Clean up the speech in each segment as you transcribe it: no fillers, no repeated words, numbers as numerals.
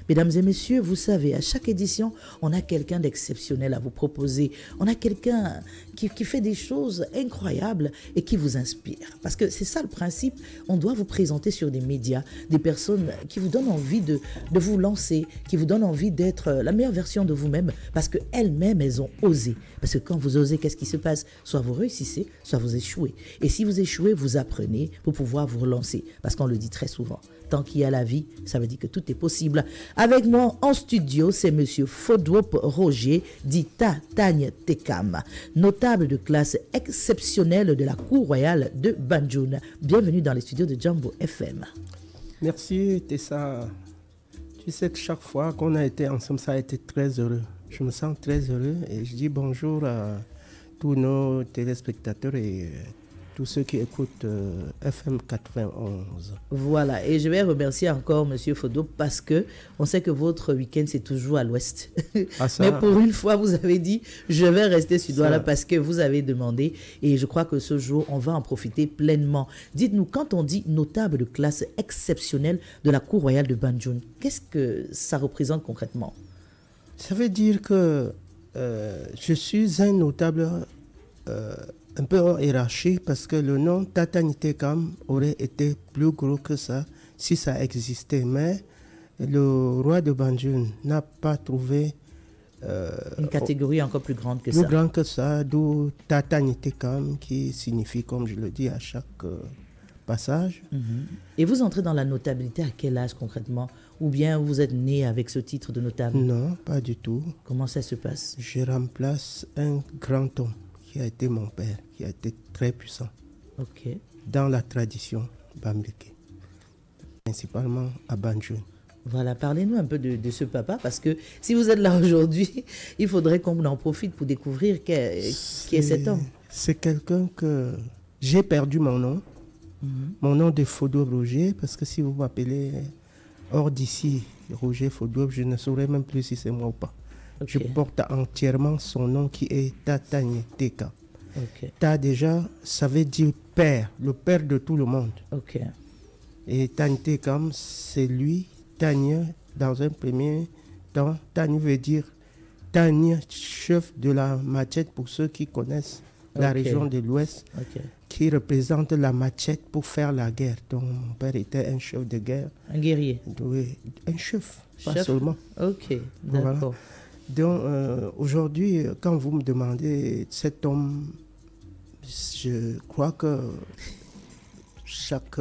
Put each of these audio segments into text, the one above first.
Mesdames et messieurs, vous savez, à chaque édition, on a quelqu'un d'exceptionnel à vous proposer. On a quelqu'un qui fait des choses incroyables et qui vous inspire. Parce que c'est ça le principe, on doit vous présenter sur des médias des personnes qui vous donnent envie de vous lancer, qui vous donnent envie d'être la meilleure version de vous-même, parce qu'elles-mêmes, elles ont osé. Parce que quand vous osez, qu'est-ce qui se passe? Soit vous réussissez, soit vous échouez. Et si vous échouez, vous apprenez pour pouvoir vous relancer. Parce qu'on le dit très souvent, tant qu'il y a la vie, ça veut dire que tout est possible. Avec moi en studio, c'est monsieur Fodwop Roger, dit Tagne Tekam, notable de classe exceptionnelle de la Cour royale de Banjul. Bienvenue dans les studios de Jambo FM. Merci Tessa. Tu sais que chaque fois qu'on a été ensemble, ça a été très heureux. Je me sens très heureux et je dis bonjour à tous nos téléspectateurs et tous ceux qui écoutent FM 91. Voilà, et je vais remercier encore monsieur Fodo parce que on sait que votre week-end c'est toujours à l'ouest. Ah, ça... Mais pour une fois, vous avez dit je vais rester suédois parce que vous avez demandé et je crois que ce jour, on va en profiter pleinement. Dites-nous, quand on dit notable de classe exceptionnelle de la Cour royale de Banjul, qu'est-ce que ça représente concrètement? Ça veut dire que je suis un notable un peu hors hiérarchie parce que le nom Tagne Tekam aurait été plus gros que ça si ça existait. Mais le roi de Banjul n'a pas trouvé une catégorie encore plus grande que ça. Plus grande que ça, d'où Tagne Tekam qui signifie, comme je le dis à chaque passage. Et vous entrez dans la notabilité à quel âge concrètement? Ou bien vous êtes né avec ce titre de notable? Non, pas du tout. Comment ça se passe? Je remplace un grand homme qui a été mon père, qui a été très puissant dans la tradition bambileke, principalement à Banjul. Voilà, parlez-nous un peu de ce papa, parce que si vous êtes là aujourd'hui, il faudrait qu'on en profite pour découvrir qui est cet homme. C'est quelqu'un que j'ai perdu mon nom, mon nom de Fodwop Roger, parce que si vous m'appelez hors d'ici Roger Fodwop, je ne saurais même plus si c'est moi ou pas. Je porte entièrement son nom qui est Tagne Tekam. Ta déjà, ça veut dire père, le père de tout le monde. Et Tagne Tekam, c'est lui. Tagne, dans un premier temps, Tagne veut dire Tagne, chef de la machette pour ceux qui connaissent la région de l'Ouest, qui représente la machette pour faire la guerre. Donc mon père était un chef de guerre. Un guerrier. Oui, un chef, pas seulement. D'accord. Voilà. Donc aujourd'hui, quand vous me demandez cet homme, je crois que chaque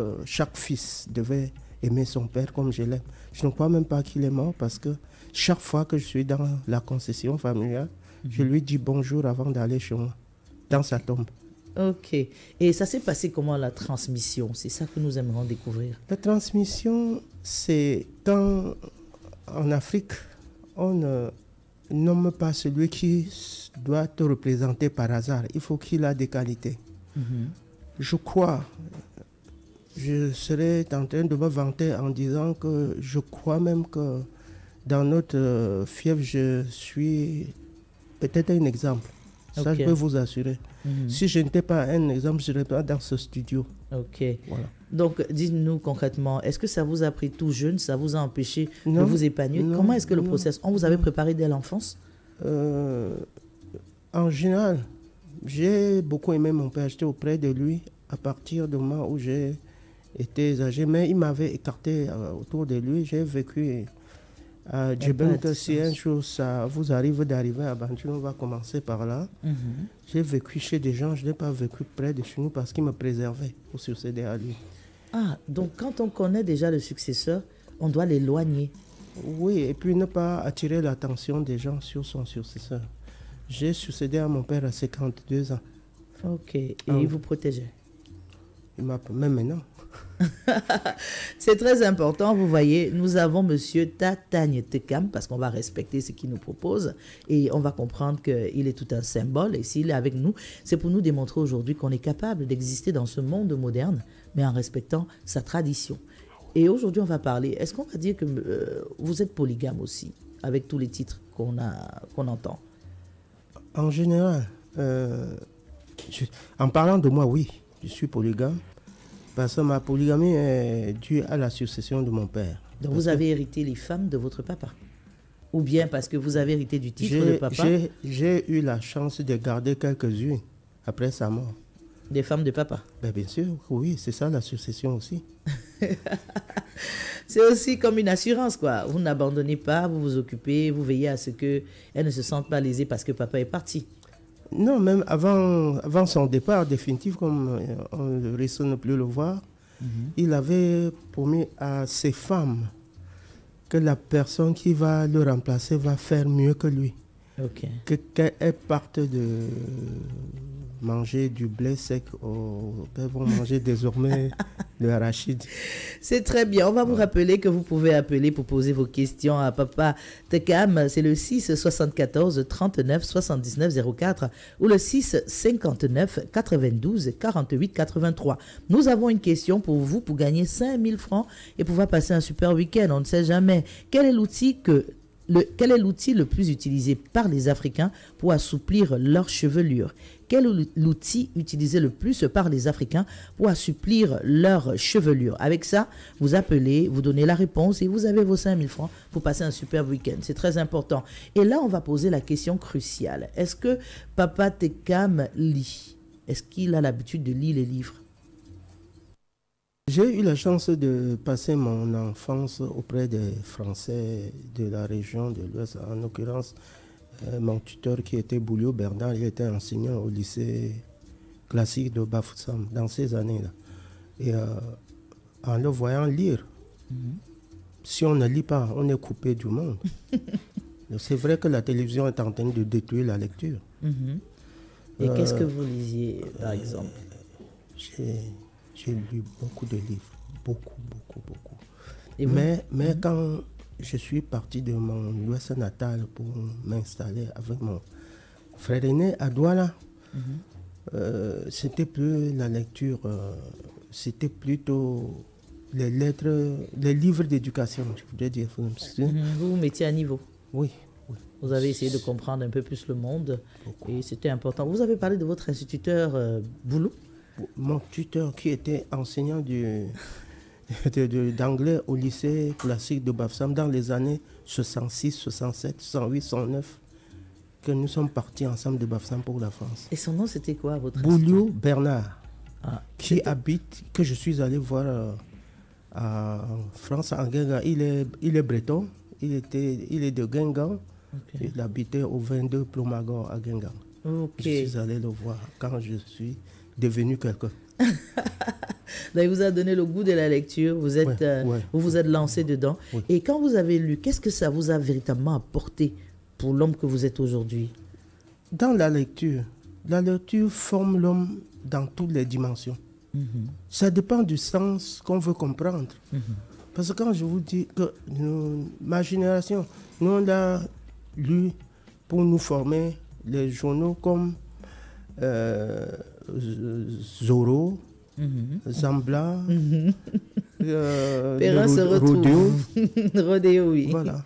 fils devait aimer son père comme je l'aime. Je ne crois même pas qu'il est mort parce que chaque fois que je suis dans la concession familiale, je lui dis bonjour avant d'aller chez moi, dans sa tombe. Et ça s'est passé comment la transmission? C'est ça que nous aimerions découvrir. La transmission, c'est quand en Afrique, on nomme pas celui qui doit te représenter par hasard. Il faut qu'il ait des qualités. Je crois, je serais en train de me vanter en disant que je crois même que dans notre fief, je suis peut-être un exemple. Ça, je peux vous assurer. Si je n'étais pas un exemple, je ne serais pas dans ce studio. Voilà. Donc, dites-nous concrètement, est-ce que ça vous a pris tout jeune, ça vous a empêché de vous épanouir? Comment est-ce que le process, on vous avait préparé dès l'enfance? En général, j'ai beaucoup aimé mon père. J'étais auprès de lui à partir du moment où j'ai été âgé, mais il m'avait écarté autour de lui. J'ai vécu à Djibouti, que si un jour ça vous arrive d'arriver à Banjul, on va commencer par là. J'ai vécu chez des gens, je n'ai pas vécu près de chez nous parce qu'ils me préservaient pour succéder à lui. Ah, donc quand on connaît déjà le successeur, on doit l'éloigner. Oui, et puis ne pas attirer l'attention des gens sur son successeur. J'ai succédé à mon père à 52 ans. Et il vous protégeait? Il m'a même maintenant. C'est très important, vous voyez, nous avons monsieur Tagne Tekam parce qu'on va respecter ce qu'il nous propose et on va comprendre qu'il est tout un symbole et s'il est avec nous, c'est pour nous démontrer aujourd'hui qu'on est capable d'exister dans ce monde moderne mais en respectant sa tradition. Et aujourd'hui on va parler, est-ce qu'on va dire que vous êtes polygame aussi avec tous les titres qu'on entend? En général, en parlant de moi, oui, je suis polygame. Parce que ma polygamie est due à la succession de mon père. Donc vous avez hérité les femmes de votre papa? Ou bien parce que vous avez hérité du titre de papa? J'ai eu la chance de garder quelques-unes après sa mort. Des femmes de papa? Ben, bien sûr, oui, c'est ça la succession aussi. C'est aussi comme une assurance, quoi. Vous n'abandonnez pas, vous vous occupez, vous veillez à ce qu'elles ne se sentent pas lésées parce que papa est parti. Non, même avant son départ définitif, comme on ne risque ne plus le voir, il avait promis à ses femmes que la personne qui va le remplacer va faire mieux que lui. Ok. Qu'elles partent de manger du blé sec, qu'elles vont manger désormais de l'arachide. C'est très bien. On va vous rappeler que vous pouvez appeler pour poser vos questions à Papa Tekam. C'est le 6 74 39 79 04 ou le 6 59 92 48 83. Nous avons une question pour vous pour gagner 5000 francs et pouvoir passer un super week-end. On ne sait jamais. Quel est l'outil le plus utilisé par les Africains pour assouplir leur chevelure? Quel est l'outil utilisé le plus par les Africains pour assouplir leur chevelure? Avec ça, vous appelez, vous donnez la réponse et vous avez vos 5000 francs pour passer un super week-end. C'est très important. Et là, on va poser la question cruciale. Est-ce que Papa Tekam lit? Est-ce qu'il a l'habitude de lire les livres? J'ai eu la chance de passer mon enfance auprès des Français de la région de l'Ouest. En l'occurrence, mon tuteur qui était Boulio Bernard, il était enseignant au lycée classique de Bafoussam dans ces années-là. Et en le voyant lire, si on ne lit pas, on est coupé du monde. C'est vrai que la télévision est en train de détruire la lecture. Et qu'est-ce que vous lisiez, par exemple? J'ai lu beaucoup de livres, beaucoup. Mais quand je suis parti de mon Ouest natal pour m'installer avec mon frère aîné à Douala, c'était plus la lecture, c'était plutôt les lettres, les livres d'éducation, je voudrais dire. Vous vous mettiez à niveau? Oui. Vous avez essayé de comprendre un peu plus le monde et c'était important. Vous avez parlé de votre instituteur Boulou? Mon tuteur qui était enseignant d'anglais au lycée classique de Bafoussam dans les années 66, 67, 68, 69, que nous sommes partis ensemble de Bafoussam pour la France. Et son nom c'était quoi, votre Boulio Bernard, que je suis allé voir en France, en Guingamp. Il est breton, il est de Guingamp. Il habitait au 22 Plomagor à Guingamp. Je suis allé le voir quand je suis devenu quelqu'un. Donc, il vous a donné le goût de la lecture, vous vous êtes lancé dedans. Oui. Et quand vous avez lu, qu'est-ce que ça vous a véritablement apporté pour l'homme que vous êtes aujourd'hui? Dans la lecture forme l'homme dans toutes les dimensions. Ça dépend du sens qu'on veut comprendre. Parce que quand je vous dis que ma génération, nous on a lu pour nous former les journaux comme Zorro, Zambla, Rodéo. Rodéo, oui. Voilà.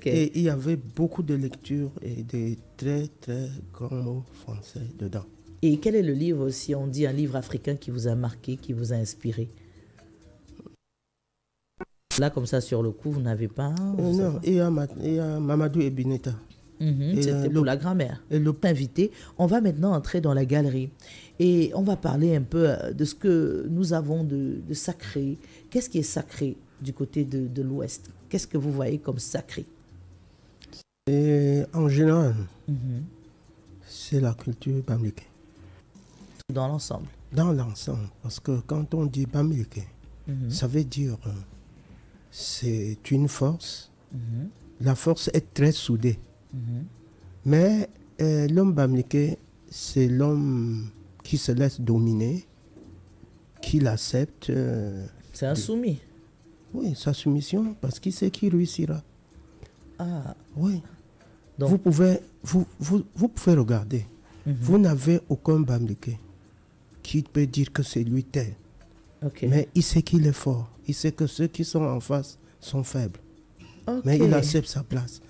Et il y avait beaucoup de lectures et des très, très grands mots français dedans. Et quel est le livre, si on dit un livre africain qui vous a marqué, qui vous a inspiré? Là, comme ça, sur le coup, vous n'avez pas... Non, il y a Mamadou Ebineta. C'était pour la grand-mère. Invité. On va maintenant entrer dans la galerie et on va parler un peu de ce que nous avons de sacré. Qu'est-ce qui est sacré du côté de l'Ouest? Qu'est-ce que vous voyez comme sacré? Et en général, c'est la culture bamileke. Dans l'ensemble? Dans l'ensemble. Parce que quand on dit bamileke, ça veut dire c'est une force. La force est très soudée. Mais l'homme bamileke, c'est l'homme qui se laisse dominer, qui l'accepte. C'est un soumis. Oui, sa soumission, parce qu'il sait qu'il réussira. Ah. Oui. Donc, vous pouvez regarder. Vous n'avez aucun bamileke qui peut dire que c'est lui tel. Mais il sait qu'il est fort. Il sait que ceux qui sont en face sont faibles. Mais il accepte sa place.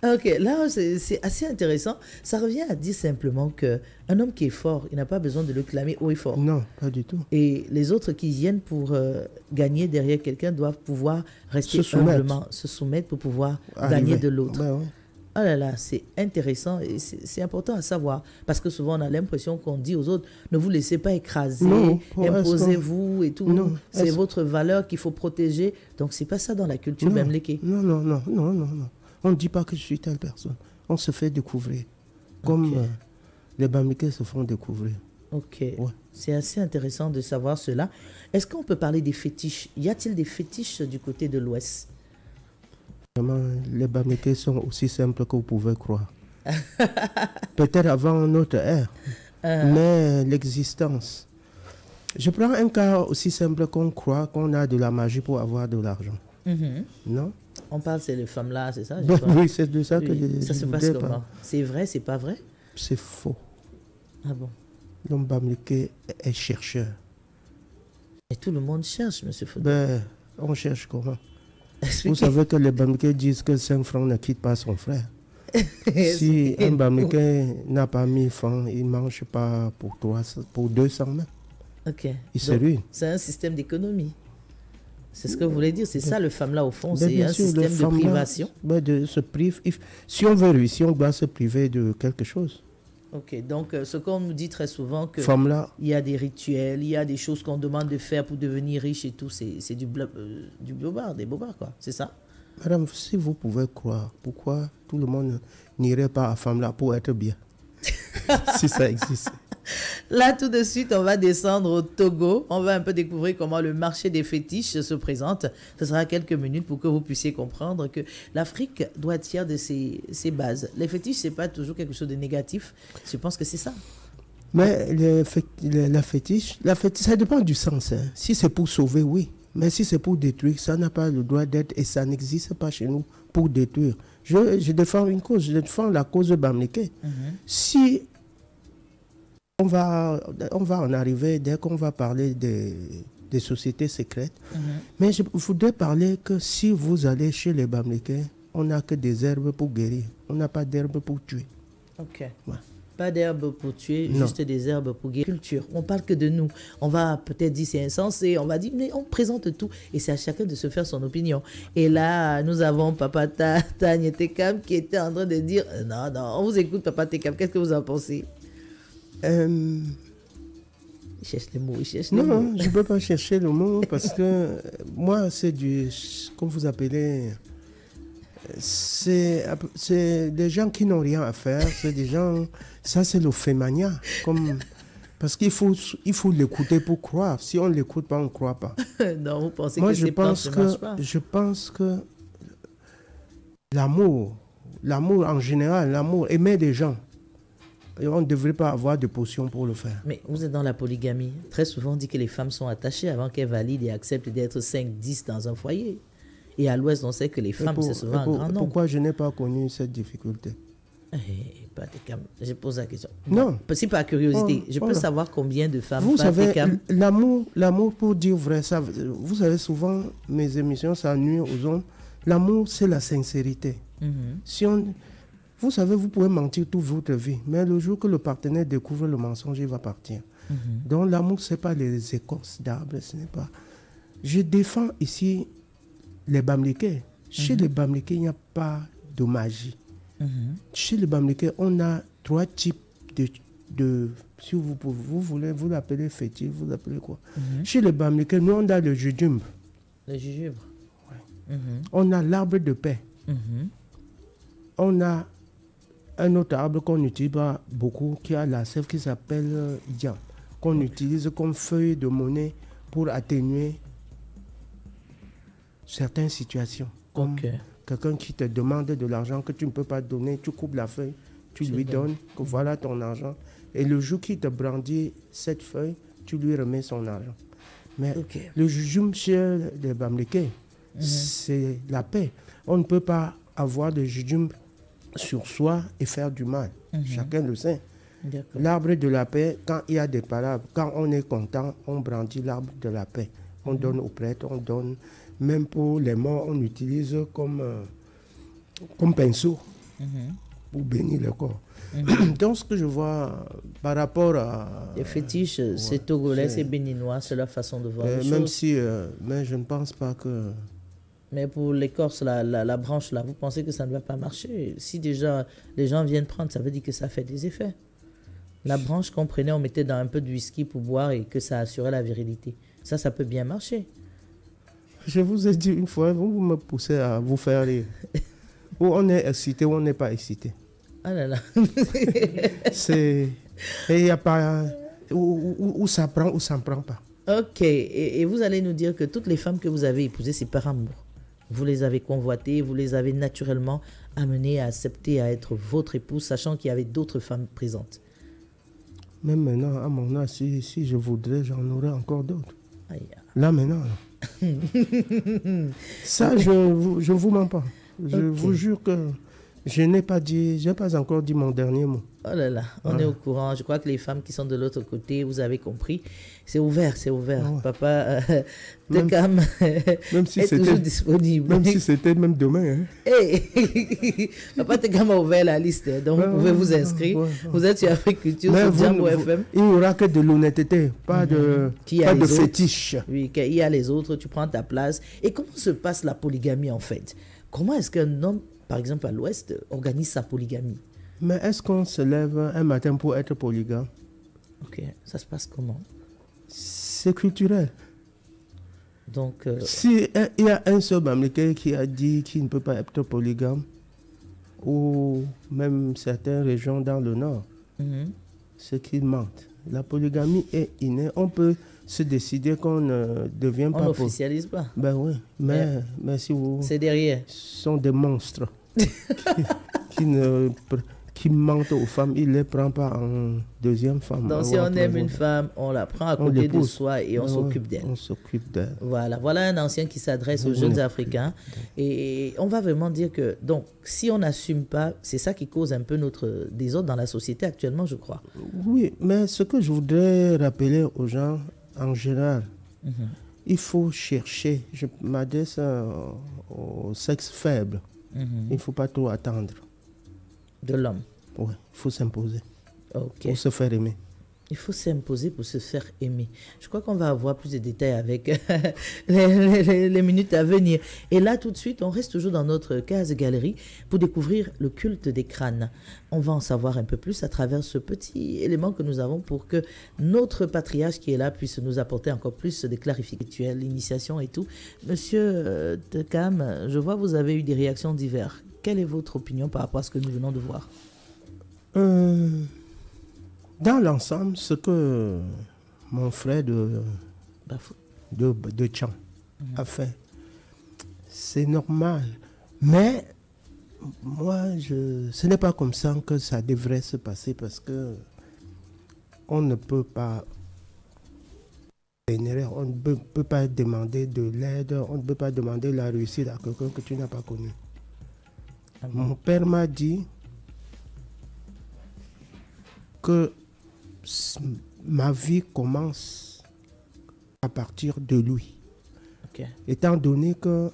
Ok, là, c'est assez intéressant. Ça revient à dire simplement qu'un homme qui est fort, il n'a pas besoin de le clamer haut et fort. Non, pas du tout. Et les autres qui viennent pour gagner derrière quelqu'un doivent pouvoir rester humblement, se soumettre pour pouvoir gagner de l'autre. Ben ouais. Oh là là, c'est intéressant et c'est important à savoir. Parce que souvent, on a l'impression qu'on dit aux autres, ne vous laissez pas écraser, imposez-vous et tout. C'est votre valeur qu'il faut protéger. Donc, c'est pas ça dans la culture bamileke. Non. On ne dit pas que je suis telle personne. On se fait découvrir. Comme les bamilekés se font découvrir. Ok. Ouais. C'est assez intéressant de savoir cela. Est-ce qu'on peut parler des fétiches? Y a-t-il des fétiches du côté de l'Ouest? Les bamilekés sont aussi simples que vous pouvez croire. Peut-être avant notre ère, mais l'existence. Je prends un cas aussi simple qu'on croit qu'on a de la magie pour avoir de l'argent. Non? On parle, c'est les femmes-là, c'est ça? Oui, c'est de ça que je Ça se passe comment? C'est vrai, c'est pas vrai? C'est faux. Ah bon? L'homme bamileke est chercheur. Et tout le monde cherche, monsieur Fodo. Ben, on cherche comment? Vous savez que les bamilekés disent que 5 francs ne quittent pas son frère. Si un bamileke n'a pas 1000 francs, il ne mange pas pour 200 même. Ok. Il se ruine. C'est un système d'économie. C'est ce que vous voulez dire. C'est ça le femme-là au fond. C'est un système de privation. Si on veut réussir, on doit se priver de quelque chose. Ok, donc ce qu'on nous dit très souvent, qu'il y a des rituels, il y a des choses qu'on demande de faire pour devenir riche et tout, c'est du bobard, des bobards, quoi, c'est ça? Madame, si vous pouvez croire, pourquoi tout le monde n'irait pas à Femme-là pour être bien? Si ça existe. Là, tout de suite, on va descendre au Togo. On va un peu découvrir comment le marché des fétiches se présente. Ce sera quelques minutes pour que vous puissiez comprendre que l'Afrique doit tirer de ses bases. Les fétiches, ce n'est pas toujours quelque chose de négatif. Je pense que c'est ça. Mais la fétiche, ça dépend du sens. Hein. Si c'est pour sauver, oui. Mais si c'est pour détruire, ça n'a pas le droit d'être et ça n'existe pas chez nous pour détruire. Je défends une cause, je défends la cause bamileke. Si on va en arriver dès qu'on va parler des sociétés secrètes. Mais je voudrais parler que si vous allez chez les bamilekés, on n'a que des herbes pour guérir. On n'a pas d'herbes pour tuer. Ok. Ouais. Pas d'herbes pour tuer, juste des herbes pour guérir. Culture. On parle que de nous. On va peut-être dire c'est insensé. On va dire, mais on présente tout. Et c'est à chacun de se faire son opinion. Et là, nous avons Papa Tanya Tekam qui était en train de dire, non, on vous écoute, Papa Tekam. Qu'est-ce que vous en pensez? Il cherche les mots, Non, je ne peux pas chercher le mot parce que moi, c'est du, comme vous appelez, c'est des gens qui n'ont rien à faire, c'est des gens, ça c'est le fémania, parce qu'il faut l'écouter pour croire. Si on ne l'écoute pas, on ne croit pas. Non, vous pensez moi, que ces plantes ne marchent pas? Je pense que l'amour en général, l'amour, aimer des gens, et on ne devrait pas avoir de potion pour le faire. Mais vous êtes dans la polygamie. Très souvent, on dit que les femmes sont attachées avant qu'elles valident et acceptent d'être 5, 10 dans un foyer. Et à l'Ouest, on sait que les femmes, c'est souvent un grand nombre. Pourquoi je n'ai pas connu cette difficulté? Je pose la question. Non. Si par curiosité, je peux savoir combien de femmes... Vous savez, l'amour, pour dire vrai, ça, vous savez, souvent, mes émissions, ça nuit aux hommes. L'amour, c'est la sincérité. Vous savez, vous pouvez mentir toute votre vie, mais le jour que le partenaire découvre le mensonge, il va partir. Donc l'amour, ce n'est pas les écorces d'arbres, ce n'est pas... Je défends ici les bamilekés. Chez les bamilekés, il n'y a pas de magie. Chez les bamilekés, on a 3 types de si vous voulez, vous l'appelez fétiche, vous l'appelez quoi? Chez les bamilekés, nous, on a le jujube. Le jujube. Ouais. On a l'arbre de paix. On a un autre arbre qu'on utilise beaucoup, qui a la sève, qui s'appelle Diam, qu'on utilise comme feuille de monnaie pour atténuer certaines situations. Comme quelqu'un qui te demande de l'argent que tu ne peux pas donner, tu coupes la feuille, tu lui donnes, que voilà ton argent. Et le jour qu'il te brandit cette feuille, tu lui remets son argent. Mais le jujum chez les bamilekés, c'est la paix. On ne peut pas avoir de jujum sur soi et faire du mal. Chacun le sait. L'arbre de la paix, quand il y a des parables, quand on est content, on brandit l'arbre de la paix. On donne aux prêtres, on donne, même pour les morts, on utilise comme comme pinceau pour bénir le corps. Donc, ce que je vois par rapport à... Les fétiches, c'est togolais, c'est béninois, c'est leur façon de voir les même choses. si, mais je ne pense pas que... Mais pour l'écorce, la branche, là, vous pensez que ça ne va pas marcher? Si déjà les gens viennent prendre, ça veut dire que ça fait des effets. La branche qu'on prenait, on mettait dans un peu de whisky pour boire et que ça assurait la virilité. Ça peut bien marcher. Je vous ai dit une fois, vous me poussez à vous faire rire. Ou on est excité ou on n'est pas excité. Ah là là. C'est... Et il n'y a pas... Où ça prend ou ça ne prend pas. Ok. Et vous allez nous dire que toutes les femmes que vous avez épousées, c'est par amour. Vous les avez convoitées, vous les avez naturellement amenées à accepter à être votre épouse, sachant qu'il y avait d'autres femmes présentes. Même maintenant, à mon âge, si je voudrais, j'en aurais encore d'autres. Aïe. Là, maintenant. Ça, je ne vous mens pas. Je vous jure que je n'ai pas encore dit mon dernier mot. Oh là là, on est au courant. Je crois que les femmes qui sont de l'autre côté, vous avez compris. C'est ouvert, c'est ouvert. Ah ouais. Papa, Tekam même si est toujours disponible. Même si c'était même demain. Hein. Hey. Papa Tekam a ouvert la liste, donc vous pouvez vous inscrire. Vous êtes sur Africulture, sur Djambo FM. Il n'y aura que de l'honnêteté, pas de fétiche. Oui, il y a les autres, tu prends ta place. Et comment se passe la polygamie en fait? Comment est-ce qu'un homme, par exemple à l'Ouest, organise sa polygamie? Mais est-ce qu'on se lève un matin pour être polygame? Ok, ça se passe comment? C'est culturel. Donc, si il y a un seul Américain qui a dit qu'il ne peut pas être polygame, ou même certaines régions dans le Nord, c'est qu'ils mentent. La polygamie est innée. On peut se décider qu'on ne devient pas... On n'officialise pas. Ben oui, mais si vous... C'est derrière. Ce sont des monstres qui mentent aux femmes. Ils ne les prennent pas en deuxième femme. Donc si on aime une femme, on la prend à côté de soi et on s'occupe d'elle. On s'occupe d'elle. Voilà un ancien qui s'adresse aux jeunes Africains. Et on va vraiment dire que, donc, si on n'assume pas, c'est ça qui cause un peu notre désordre dans la société actuellement, je crois. Oui, mais ce que je voudrais rappeler aux gens, en général, il faut chercher. Je m'adresse au sexe faible. Il ne faut pas trop attendre. De l'homme. Oui, il faut s'imposer. Ok. Pour se faire aimer. Il faut s'imposer pour se faire aimer. Je crois qu'on va avoir plus de détails avec les minutes à venir. Et là, tout de suite, on reste toujours dans notre case galerie pour découvrir le culte des crânes. On va en savoir un peu plus à travers ce petit élément que nous avons pour que notre patriarche qui est là puisse nous apporter encore plus de clarifications, l'initiation et tout. Monsieur Tekam, je vois que vous avez eu des réactions diverses. Quelle est votre opinion par rapport à ce que nous venons de voir? Dans l'ensemble, ce que mon frère de Tchang a fait, c'est normal. Mais moi, ce n'est pas comme ça que ça devrait se passer parce que on ne peut pas vénérer, on ne peut pas demander de l'aide, on ne peut pas demander la réussite à quelqu'un que tu n'as pas connu. Mon père m'a dit que ma vie commence à partir de lui. Okay. Étant donné que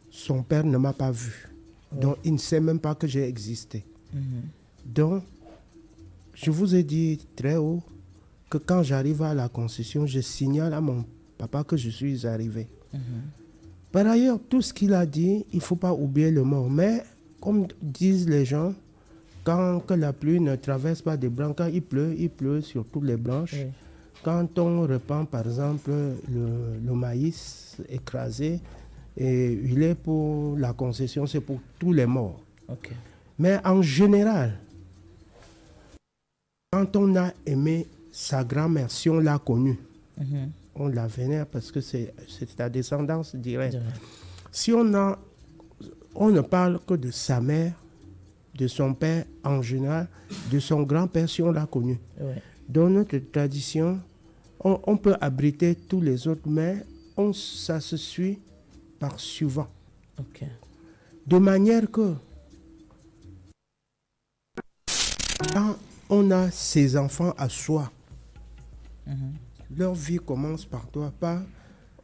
son père ne m'a pas vu. Donc, il ne sait même pas que j'ai existé. Donc, je vous ai dit très haut que quand j'arrive à la concession, je signale à mon papa que je suis arrivé. Par ailleurs, tout ce qu'il a dit, il ne faut pas oublier le mort. Mais, comme disent les gens, quand que la pluie ne traverse pas des branches, quand il pleut sur toutes les branches. Oui. Quand on répand, par exemple, le maïs écrasé, et il est pour la concession, c'est pour tous les morts. Okay. Mais en général, quand on a aimé sa grand-mère, si on l'a connue, on la vénère parce que c'est ta descendance directe. Si on ne parle que de sa mère, de son père en général, de son grand-père si on l'a connu. Ouais. Dans notre tradition, on peut abriter tous les autres, mais ça se suit par suivant. Okay. De manière que quand on a ses enfants à soi, leur vie commence par toi.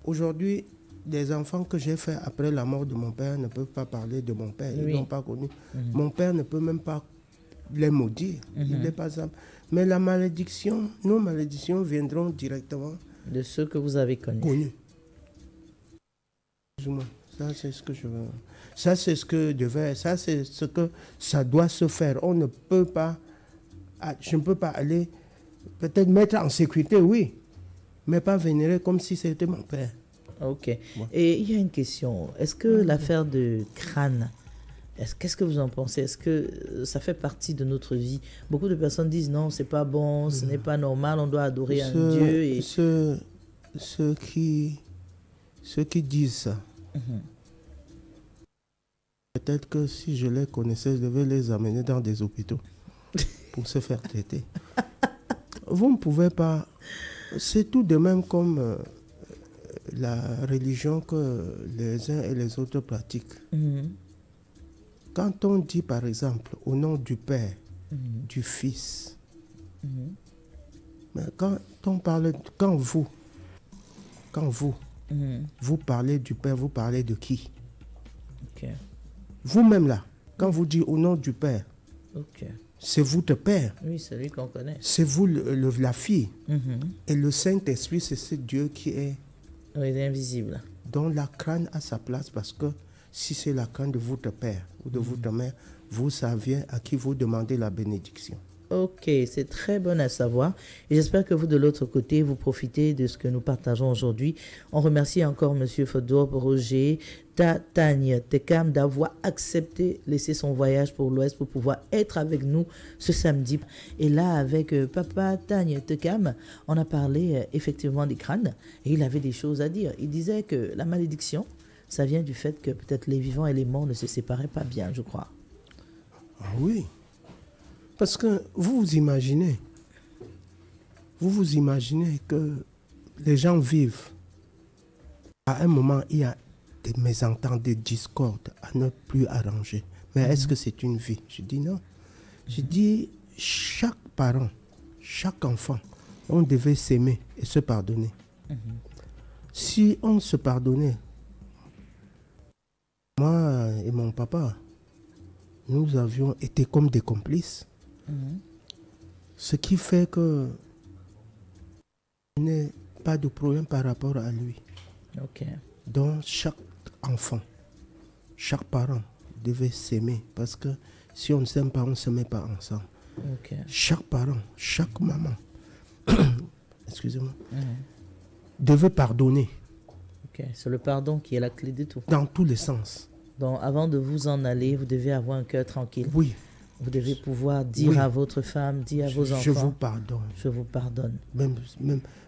Aujourd'hui, des enfants que j'ai faits après la mort de mon père ne peuvent pas parler de mon père. Ils Oui. n'ont pas connu. Mon père ne peut même pas les maudire. Il n'est pas simple. Mais la malédiction, nos malédictions viendront directement De ceux que vous avez connus. connus. Plus ou moins. Ça, c'est ce que je veux. Ça, c'est ce que devait. Ça, c'est ce que ça doit se faire. On ne peut pas. Je ne peux pas aller. Peut-être mettre en sécurité, oui. Mais pas vénérer comme si c'était mon père. Ok. Bon. Et il y a une question. Est-ce que l'affaire de crâne, qu'est-ce que vous en pensez? Est-ce que ça fait partie de notre vie? Beaucoup de personnes disent non, c'est pas bon, ce n'est pas normal, on doit adorer un Dieu. Et... Ceux qui disent ça, peut-être que si je les connaissais, je devais les amener dans des hôpitaux pour se faire traiter. Vous ne pouvez pas... C'est tout de même comme la religion que les uns et les autres pratiquent. Quand on dit, par exemple, au nom du Père, du Fils, mais quand on parle... Quand vous parlez du Père, vous parlez de qui? Ok. Vous-même là, quand vous dites au nom du Père, c'est votre Père. Oui, c'est lui qu'on connaît. C'est vous la fille. Et le Saint-Esprit, c'est ce Dieu qui est... Oui, il est invisible. Dont la crâne a sa place, parce que si c'est la crâne de votre Père ou de votre mère, vous saviez à qui vous demandez la bénédiction. Ok, c'est très bon à savoir. Et j'espère que vous, de l'autre côté, vous profitez de ce que nous partageons aujourd'hui. On remercie encore M. Fodor Roger Tagne Tekam d'avoir accepté laisser son voyage pour l'Ouest pour pouvoir être avec nous ce samedi. Et là, avec Papa Tagne Tekam, on a parlé effectivement des crânes et il avait des choses à dire. Il disait que la malédiction, ça vient du fait que peut-être les vivants et les morts ne se séparaient pas bien, je crois. Ah oui. Parce que vous vous imaginez que les gens vivent. À un moment, il y a des mésententes, des discordes à ne plus arranger. Mais est-ce que c'est une vie? Je dis non. Je dis, chaque parent, chaque enfant, on devait s'aimer et se pardonner. Si on se pardonnait, moi et mon papa, nous avions été comme des complices. Ce qui fait que il n'y a pas de problème par rapport à lui. Donc chaque enfant, chaque parent devait s'aimer, parce que si on ne s'aime pas, on ne se met pas ensemble. Chaque parent, chaque maman, excusez-moi, devait pardonner. C'est le pardon qui est la clé de tout. Dans tous les sens. Donc avant de vous en aller, vous devez avoir un cœur tranquille. Oui. Vous devez pouvoir dire à votre femme, dire à vos enfants. Je vous pardonne. Je vous pardonne.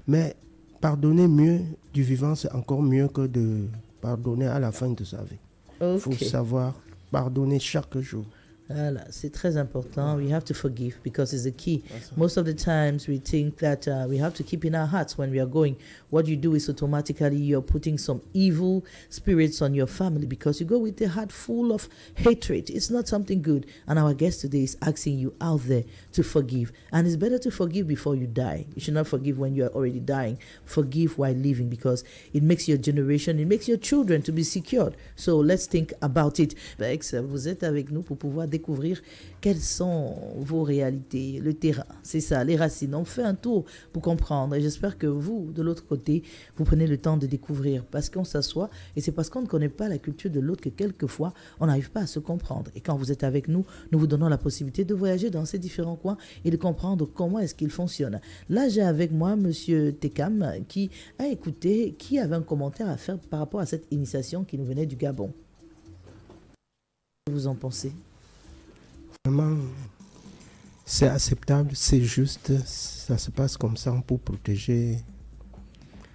Mais pardonner mieux du vivant, c'est encore mieux que de pardonner à la fin de sa vie. Il faut savoir pardonner chaque jour. Voilà, c'est très important. We have to forgive because it's the key. Most of the times we think that we have to keep in our hearts when we are going. What you do is automatically you're putting some evil spirits on your family because you go with a heart full of hatred. It's not something good. And our guest today is asking you out there to forgive. And it's better to forgive before you die. You should not forgive when you are already dying. Forgive while living because it makes your generation, it makes your children to be secured. So let's think about it. Bex, vous êtes avec nous pour pouvoir découvrir quelles sont vos réalités, le terrain, c'est ça, les racines. On fait un tour pour comprendre et j'espère que vous, de l'autre côté, vous prenez le temps de découvrir parce qu'on s'assoit et c'est parce qu'on ne connaît pas la culture de l'autre que quelquefois on n'arrive pas à se comprendre. Et quand vous êtes avec nous, nous vous donnons la possibilité de voyager dans ces différents coins et de comprendre comment est-ce qu'ils fonctionnent. Là, j'ai avec moi Monsieur Tekam qui a écouté, qui avait un commentaire à faire par rapport à cette initiation qui nous venait du Gabon. Que vous en pensez? Vraiment, c'est acceptable, c'est juste, ça se passe comme ça pour protéger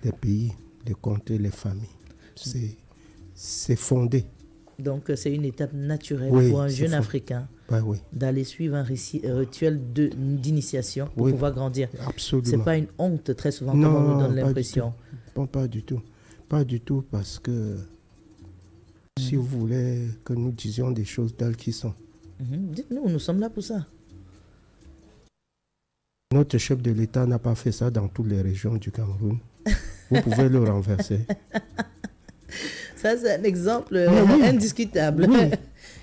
les pays, les contrées, les familles. C'est fondé. Donc c'est une étape naturelle pour un jeune Africain d'aller suivre un rituel d'initiation pour pouvoir grandir. Absolument. C'est pas une honte très souvent comme on nous donne l'impression. Non, pas du tout. Pas du tout parce que si vous voulez que nous disions des choses telles qu'elles sont. Dites-nous, nous sommes là pour ça. Notre chef de l'État n'a pas fait ça dans toutes les régions du Cameroun. Vous pouvez le renverser. Ça, c'est un exemple oui. indiscutable. Oui.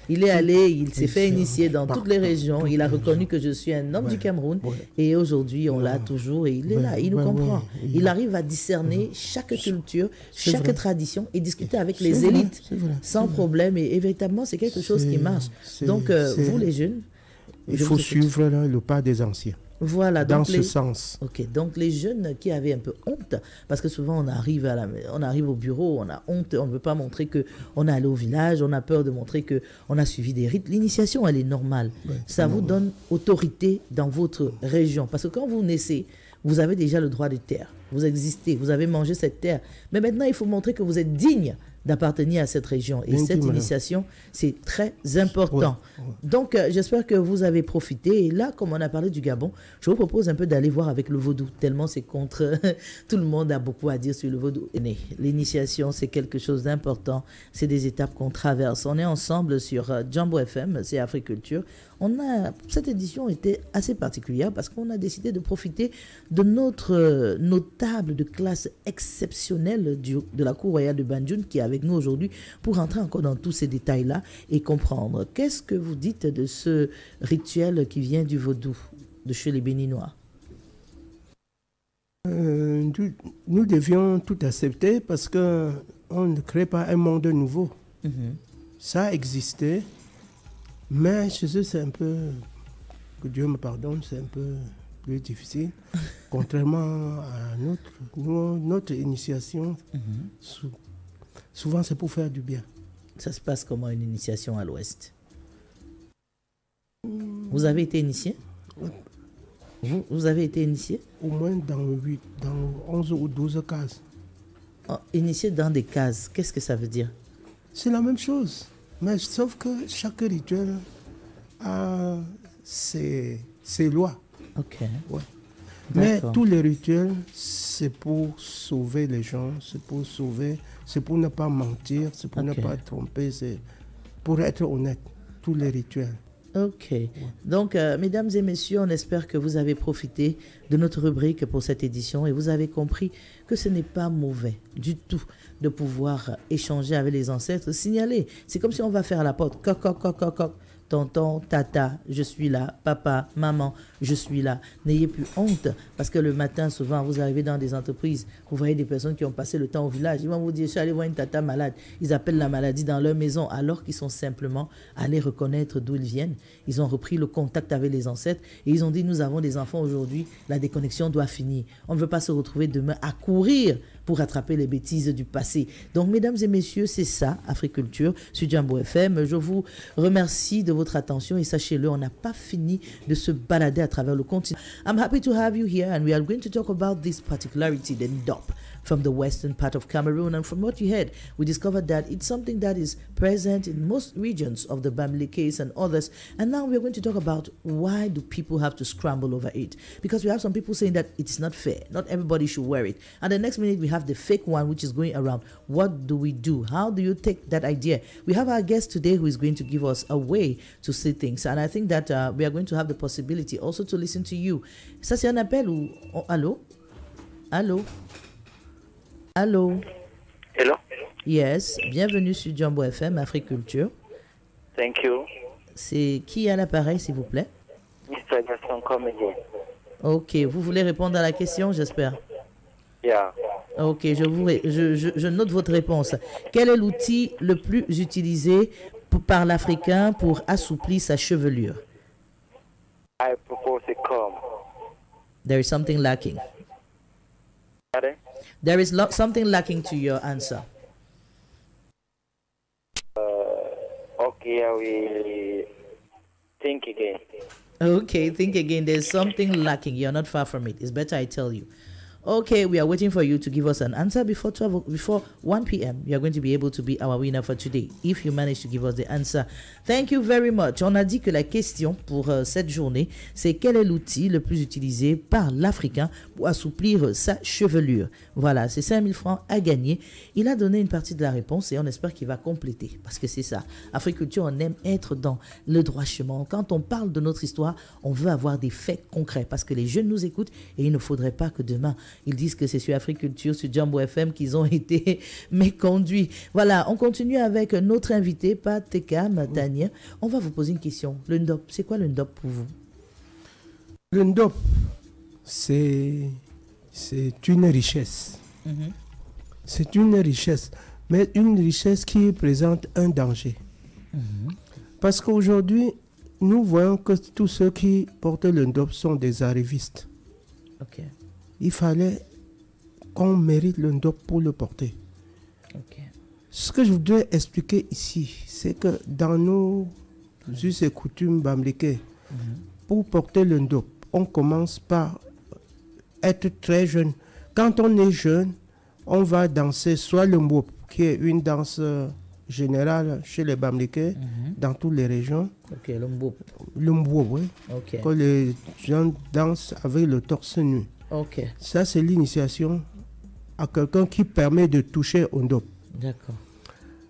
Il est allé, il s'est fait c'est initier dans toutes les régions. Il a reconnu que je suis un homme du Cameroun. Et aujourd'hui, on l'a toujours et il est là, il nous comprend. Il arrive à discerner chaque culture, chaque tradition et discuter avec les élites sans problème. Et véritablement, c'est quelque chose qui marche. Donc, vous les jeunes... Il faut suivre le pas des anciens. Voilà, dans donc ce sens. Ok, donc les jeunes qui avaient un peu honte, parce que souvent on arrive au bureau, on a honte, on ne veut pas montrer qu'on est allé au village, on a peur de montrer qu'on a suivi des rites. L'initiation, elle est normale. Ouais, ça vous donne autorité dans votre région. Parce que quand vous naissez, vous avez déjà le droit de terre. Vous existez, vous avez mangé cette terre. Mais maintenant, il faut montrer que vous êtes digne d'appartenir à cette région. Et cette initiation, c'est très important. Ouais. Donc, j'espère que vous avez profité. Et là, comme on a parlé du Gabon, je vous propose un peu d'aller voir avec le vaudou, tellement c'est contre... Tout le monde a beaucoup à dire sur le vaudou. L'initiation, c'est quelque chose d'important. C'est des étapes qu'on traverse. On est ensemble sur Jambo FM, c'est Africulture. Cette édition était assez particulière parce qu'on a décidé de profiter de notre notable de classe exceptionnelle de la Cour royale de Banjul qui est avec nous aujourd'hui pour entrer encore dans tous ces détails-là et comprendre. Qu'est-ce que vous dites de ce rituel qui vient du vaudou, de chez les Béninois? Nous devions tout accepter parce qu'on ne crée pas un monde nouveau. Ça existait. Mais chez eux, c'est un peu, que Dieu me pardonne, c'est un peu plus difficile. Contrairement à notre initiation, souvent c'est pour faire du bien. Ça se passe comment une initiation à l'Ouest? Vous avez été initié? Vous avez été initié? Au moins dans 11 ou 12 cases. Oh, initié dans des cases, qu'est-ce que ça veut dire? C'est la même chose. Mais sauf que chaque rituel a ses lois. Ok. Ouais. Mais tous les rituels, c'est pour sauver les gens, c'est pour ne pas mentir, c'est pour ne pas tromper, c'est pour être honnête, tous les rituels. Ok. Ouais. Donc, mesdames et messieurs, on espère que vous avez profité de notre rubrique pour cette édition et vous avez compris que ce n'est pas mauvais du tout de pouvoir échanger avec les ancêtres, signaler. C'est comme si on va faire à la porte. Coq, coq, coq, coq, coq. Tonton, tata, je suis là. Papa, maman, je suis là. N'ayez plus honte parce que le matin, souvent, vous arrivez dans des entreprises, vous voyez des personnes qui ont passé le temps au village. Ils vont vous dire, je suis allé voir une tata malade. Ils appellent la maladie dans leur maison alors qu'ils sont simplement allés reconnaître d'où ils viennent. Ils ont repris le contact avec les ancêtres et ils ont dit, nous avons des enfants aujourd'hui, la déconnexion doit finir. On ne veut pas se retrouver demain à courir pour rattraper les bêtises du passé. Donc, mesdames et messieurs, c'est ça, Africulture, sur Jambo FM. Je vous remercie de votre attention et sachez-le, on n'a pas fini de se balader à travers le continent. I'm happy to have you here and we are going to talk about this particularity, the Ndop, from the western part of Cameroon. And from what you heard, we discovered that it's something that is present in most regions of the Bamili case and others. And now we're going to talk about why do people have to scramble over it? Because we have some people saying that it's not fair. Not everybody should wear it. And the next minute we have the fake one which is going around. What do we do? How do you take that idea? We have our guest today who is going to give us a way to see things. And I think that we are going to have the possibility also to listen to you. Ça c'est un appel ou... Oh, allô? Allô? Allô? Hello? Yes, bienvenue sur Jambo FM, Africulture. Thank you. C'est qui à l'appareil, s'il vous plaît? Mr. Gaston, come again. Ok, vous voulez répondre à la question, j'espère? Yeah. Ok, je note votre réponse. Quel est l'outil le plus utilisé par l'Africain pour assouplir sa chevelure? I propose a comb. There is something lacking. Pardon? There is something lacking to your answer. Okay, I will think again. Okay, think again. There's something lacking. You're not far from it. It's better I tell you. Okay, we are waiting for you to give us an answer before 1 p.m. You are going to be able to be our winner for today if you manage to give us the answer. Thank you very much. On a dit que la question pour cette journée, c'est quel est l'outil le plus utilisé par l'Africain pour assouplir sa chevelure. Voilà, c'est 5 000 francs à gagner. Il a donné une partie de la réponse et on espère qu'il va compléter parce que c'est ça. Africulture, on aime être dans le droit chemin. Quand on parle de notre histoire, on veut avoir des faits concrets parce que les jeunes nous écoutent et il ne faudrait pas que demain Ils disent que c'est sur Africulture, sur Jambo FM qu'ils ont été méconduits. Voilà, on continue avec notre invité, Pat Tekam, Daniel. On va vous poser une question. Le Ndop, c'est quoi le Ndop pour vous? Le Ndop, c'est une richesse. C'est une richesse, mais une richesse qui présente un danger. Parce qu'aujourd'hui, nous voyons que tous ceux qui portent le Ndop sont des arrivistes. Ok. Il fallait qu'on mérite le Ndop pour le porter. Ok. Ce que je voudrais expliquer ici, c'est que dans nos us et coutumes bambriquées, pour porter le Ndop, on commence par être très jeune. Quand on est jeune, on va danser soit le Mbop, qui est une danse générale chez les Bambriquais, dans toutes les régions. Ok, le Mbop. Le Mbop, oui. Ok. Que les gens dansent avec le torse nu. Ok. Ça, c'est l'initiation à quelqu'un qui permet de toucher au Ndop. D'accord.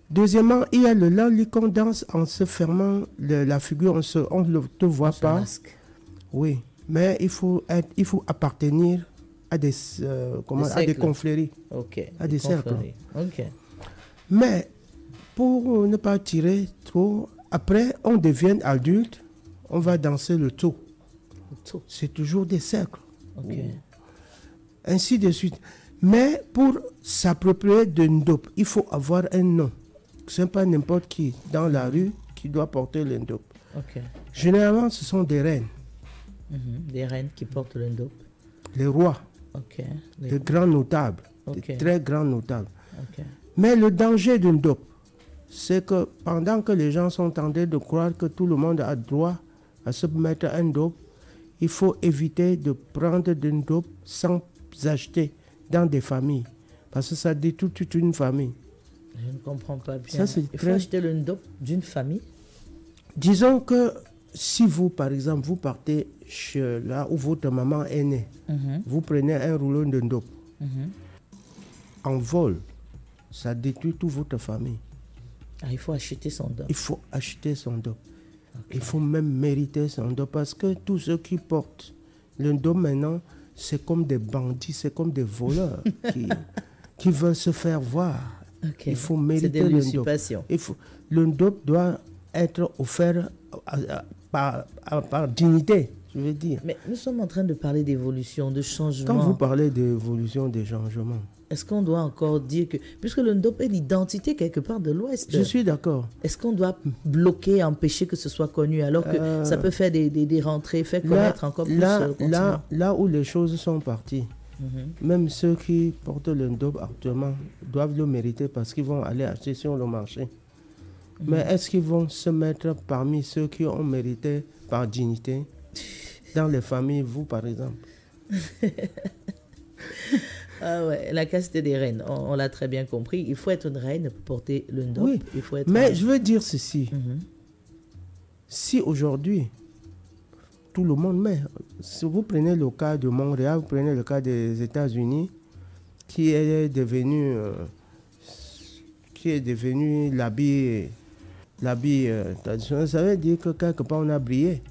Deuxièmement, il y a le lali qu'on danse en se fermant la figure, on ne te voit pas. Masque. Oui, mais il faut appartenir à des confréries, à des cercles. Ok. Mais pour ne pas tirer trop, après on devient adulte, on va danser le tau. C'est toujours des cercles. Ok. Ainsi de suite. Mais pour s'approprier de Ndop, il faut avoir un nom. Ce n'est pas n'importe qui dans la rue qui doit porter le Ndop. Ok. Généralement, ce sont des reines. Des reines qui portent le Ndop. Les rois. Ok. Des grands notables. Ok. Des très grands notables. Ok. Mais le danger du Ndop, c'est que pendant que les gens sont tentés de croire que tout le monde a droit à se mettre un Ndop, il faut éviter de prendre du Ndop sans acheter dans des familles. Parce que ça détruit toute une famille. Je ne comprends pas bien. Ça, Il faut acheter le Ndop d'une famille? Disons que si vous, par exemple, vous partez là où votre maman est née, vous prenez un rouleau de Ndop, en vol, ça détruit toute votre famille. Ah, il faut acheter son Ndop. Il faut acheter son Ndop. Il faut même mériter son Ndop parce que tous ceux qui portent le Ndop maintenant, c'est comme des bandits, c'est comme des voleurs qui veulent se faire voir. Okay. Il faut mériter le Ndop. Le Ndop doit être offert par dignité, je veux dire. Mais nous sommes en train de parler d'évolution, de changement. Quand vous parlez d'évolution, de changement, est-ce qu'on doit encore dire que, puisque le Ndop est l'identité quelque part de l'Ouest, je suis d'accord. Est-ce qu'on doit bloquer, empêcher que ce soit connu, alors que ça peut faire des rentrées, faire connaître encore plus le continent? Là où les choses sont parties, même ceux qui portent le Ndop actuellement doivent le mériter parce qu'ils vont aller acheter sur le marché. Mais est-ce qu'ils vont se mettre parmi ceux qui ont mérité par dignité dans les familles, vous par exemple? Ah ouais, la caste des reines, on l'a très bien compris. Il faut être une reine pour porter le Ndop. Oui, il faut être mais je veux dire ceci. Si aujourd'hui, tout le monde met, si vous prenez le cas de Montréal, vous prenez le cas des États-Unis, qui est devenu l'habit traditionnel, ça veut dire que quelque part on a brillé.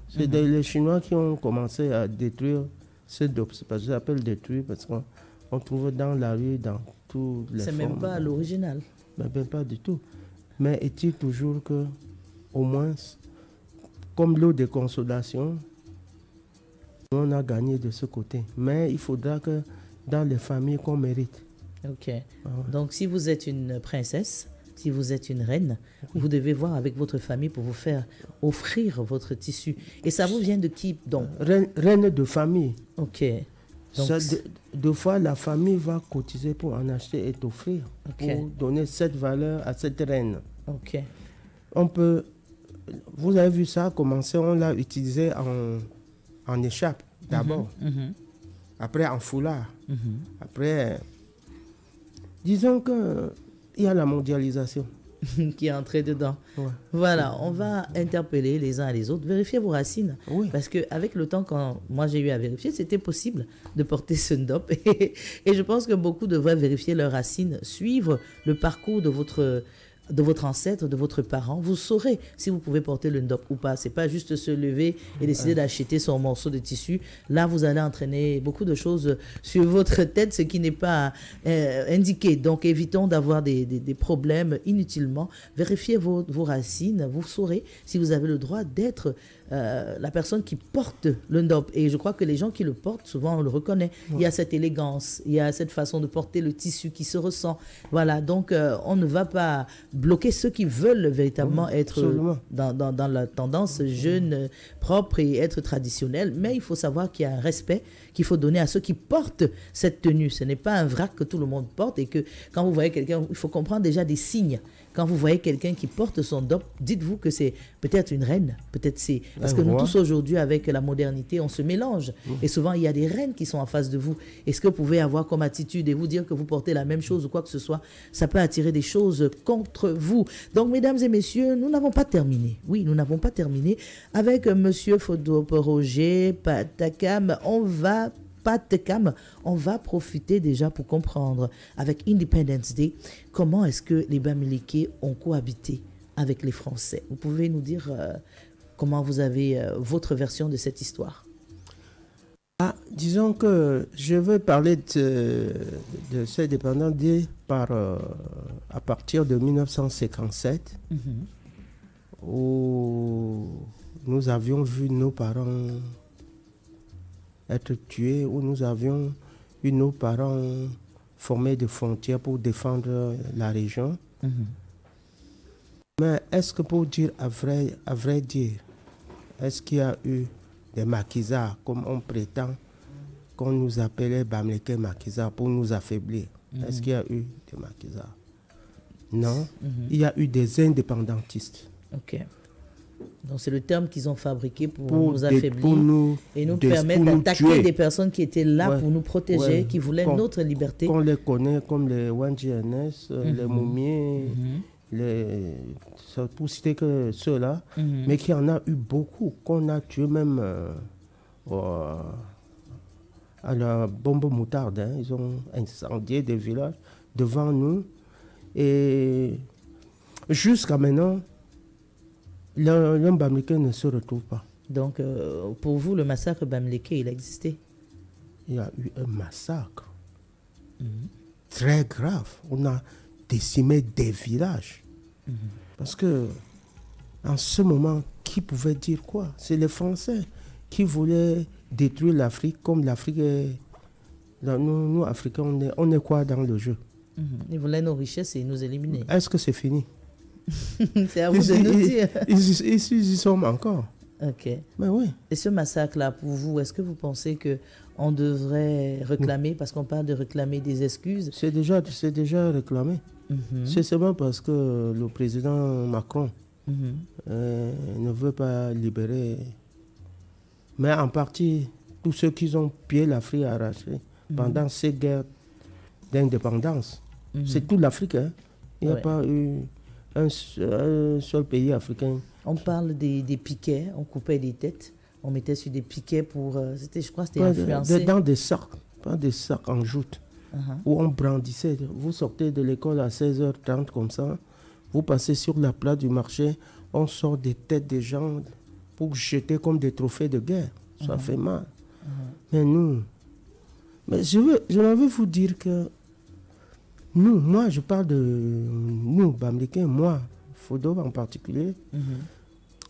C'est les Chinois qui ont commencé à détruire ce Ndop. C'est parce que j'appelle détruire parce qu'on trouve dans la rue, dans toutes les formes. C'est même pas l'original. Même pas du tout. Mais est-il toujours que, au moins, comme l'eau de consolation, on a gagné de ce côté. Mais il faudra que dans les familles qu'on mérite. Ok. Donc si vous êtes une princesse, si vous êtes une reine, vous devez voir avec votre famille pour vous faire offrir votre tissu. Et ça vous vient de qui donc? Reine de famille. Ok. Donc, deux fois, la famille va cotiser pour en acheter et t'offrir. Pour donner cette valeur à cette reine. Ok. On peut... Vous avez vu ça commencer, on l'a utilisé en écharpe d'abord. Après en foulard. Après... Disons qu'il y a la mondialisation. qui est entrée dedans. Ouais. Voilà, on va interpeller les uns et les autres. Vérifiez vos racines. Oui. Parce qu'avec le temps, quand moi j'ai eu à vérifier, c'était possible de porter ce Ndop. Et je pense que beaucoup devraient vérifier leurs racines, suivre le parcours de votre de votre ancêtre, de votre parent, vous saurez si vous pouvez porter le ndop ou pas. C'est pas juste se lever et décider d'acheter son morceau de tissu. Là, vous allez entraîner beaucoup de choses sur votre tête, ce qui n'est pas indiqué. Donc, évitons d'avoir des problèmes inutilement. Vérifiez vos racines. Vous saurez si vous avez le droit d'être la personne qui porte le ndop. Et je crois que les gens qui le portent, souvent, on le reconnaît. Il y a cette élégance, il y a cette façon de porter le tissu qui se ressent. Voilà, donc on ne va pas bloquer ceux qui veulent véritablement être dans la tendance jeune, propre et être traditionnel. Mais il faut savoir qu'il y a un respect qu'il faut donner à ceux qui portent cette tenue. Ce n'est pas un vrac que tout le monde porte et que quand vous voyez quelqu'un, il faut comprendre déjà des signes. Quand vous voyez quelqu'un qui porte son ndop, dites-vous que c'est peut-être une reine, peut-être c'est... Parce que nous tous aujourd'hui, avec la modernité, on se mélange. Et souvent, il y a des reines qui sont en face de vous. Est-ce que vous pouvez avoir comme attitude et vous dire que vous portez la même chose ou quoi que ce soit? Ça peut attirer des choses contre vous. Donc, mesdames et messieurs, nous n'avons pas terminé. Oui, nous n'avons pas terminé. Avec Monsieur Fodop Roger Patakam, on va profiter déjà pour comprendre avec Independence Day comment est-ce que les Bamileke ont cohabité avec les Français. Vous pouvez nous dire comment vous avez votre version de cette histoire? Disons que je veux parler de cette Independence Day à partir de 1957 où nous avions vu nos parents être tués, où nous avions eu nos parents former des frontières pour défendre la région. Mais est-ce que pour dire à vrai dire, est-ce qu'il y a eu des maquisards, comme on prétend qu'on nous appelait Bamileke maquisards pour nous affaiblir? Est-ce qu'il y a eu des maquisards? Non. Il y a eu des indépendantistes. Ok. Donc c'est le terme qu'ils ont fabriqué pour nous affaiblir et nous permettre d'attaquer des personnes qui étaient là pour nous protéger, qui voulaient notre liberté. On les connaît comme les WNGNS, les Moumiers, pour citer que ceux-là, mais qu'il y en a eu beaucoup, qu'on a tué même à la bombe moutarde. Hein. Ils ont incendié des villages devant nous. Et jusqu'à maintenant, l'un Bamileke ne se retrouve pas. Donc, pour vous, le massacre Bamileke, il a existé? Il y a eu un massacre très grave. On a décimé des villages. Parce que, en ce moment, qui pouvait dire quoi? C'est les Français qui voulaient détruire l'Afrique, comme l'Afrique est... Nous, Africains, on est quoi dans le jeu? Ils voulaient nos richesses et nous éliminer. Est-ce que c'est fini? C'est à vous de nous dire. Ils y sont encore. Ok. Mais oui. Et ce massacre-là, pour vous, est-ce que vous pensez qu'on devrait réclamer, parce qu'on parle de réclamer des excuses? C'est déjà réclamé. C'est seulement parce que le président Macron ne veut pas libérer. Mais en partie, tous ceux qui ont pillé l'Afrique arrachée pendant ces guerres d'indépendance, c'est toute l'Afrique. Hein. Il n'y a pas eu un seul pays africain. On parle des piquets, on coupait des têtes, on mettait sur des piquets pour... je crois que c'était influencé. Dans des sacs, pas des sacs en jute, où on brandissait. Vous sortez de l'école à 16h30 comme ça, vous passez sur la place du marché, on sort des têtes des gens pour jeter comme des trophées de guerre. Ça fait mal. Mais nous... Mais je veux vous dire que nous, moi je parle de nous, Bamileke, moi, Fodop en particulier,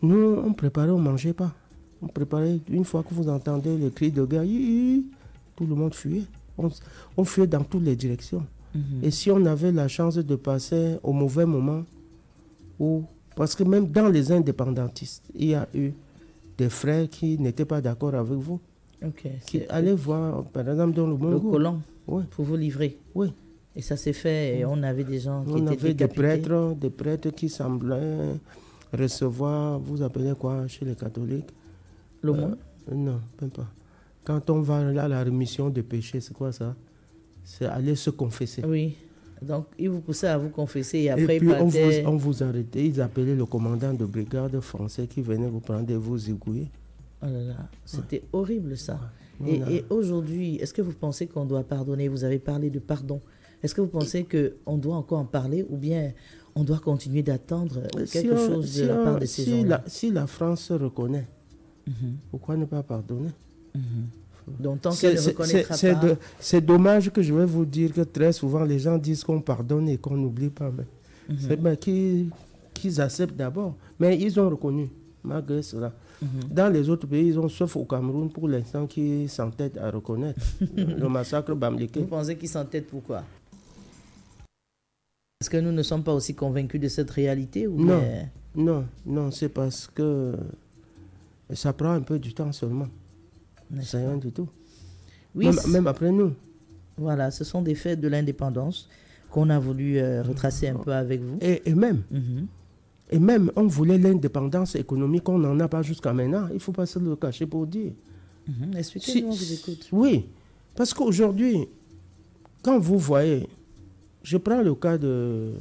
nous on préparait, on ne mangeait pas. On préparait, une fois que vous entendez le cri de guerre, tout le monde fuyait. On fuyait dans toutes les directions. Et si on avait la chance de passer au mauvais moment, parce que même dans les indépendantistes, il y a eu des frères qui n'étaient pas d'accord avec vous. Qui allaient voir, par exemple, dans le Congo. Le colon, oui. pour vous livrer. Oui. Et ça s'est fait, et on avait des gens qui étaient avait décapités. des prêtres qui semblaient recevoir, vous appelez quoi chez les catholiques? L'aumône? Non, même pas. Quand on va là, la rémission des péchés, c'est quoi ça? C'est aller se confesser. Oui. Donc, ils vous poussaient à vous confesser et après, et puis, ils on vous arrêtait. Ils appelaient le commandant de brigade français qui venait vous prendre et vous zigouiller. Oh là là, c'était horrible ça. Et aujourd'hui, est-ce que vous pensez qu'on doit pardonner? Vous avez parlé de pardon. Est-ce que vous pensez qu'on doit encore en parler ou bien on doit continuer d'attendre Si quelque chose de la part de ces gens-là. si la France se reconnaît, pourquoi ne pas pardonner? Donc, tant qu'elle ne reconnaîtra pas... C'est dommage que je vais vous dire que très souvent, les gens disent qu'on pardonne et qu'on n'oublie pas. C'est bien qu'ils acceptent d'abord. Mais ils ont reconnu, malgré cela. Dans les autres pays, ils ont, sauf au Cameroun, pour l'instant, qui s'entêtent à reconnaître le massacre Bamileke. Vous pensez qu'ils s'entêtent pourquoi? Est-ce que nous ne sommes pas aussi convaincus de cette réalité ou Non, bien... non, c'est parce que ça prend un peu du temps seulement. C'est rien du tout. Oui, même après nous. Voilà, ce sont des faits de l'indépendance qu'on a voulu retracer un peu avec vous. Et même, on voulait l'indépendance économique, on n'en a pas jusqu'à maintenant. Il ne faut pas se le cacher pour dire. Expliquez-nous, on vous écoute. Oui, parce qu'aujourd'hui, quand vous voyez, je prends le cas de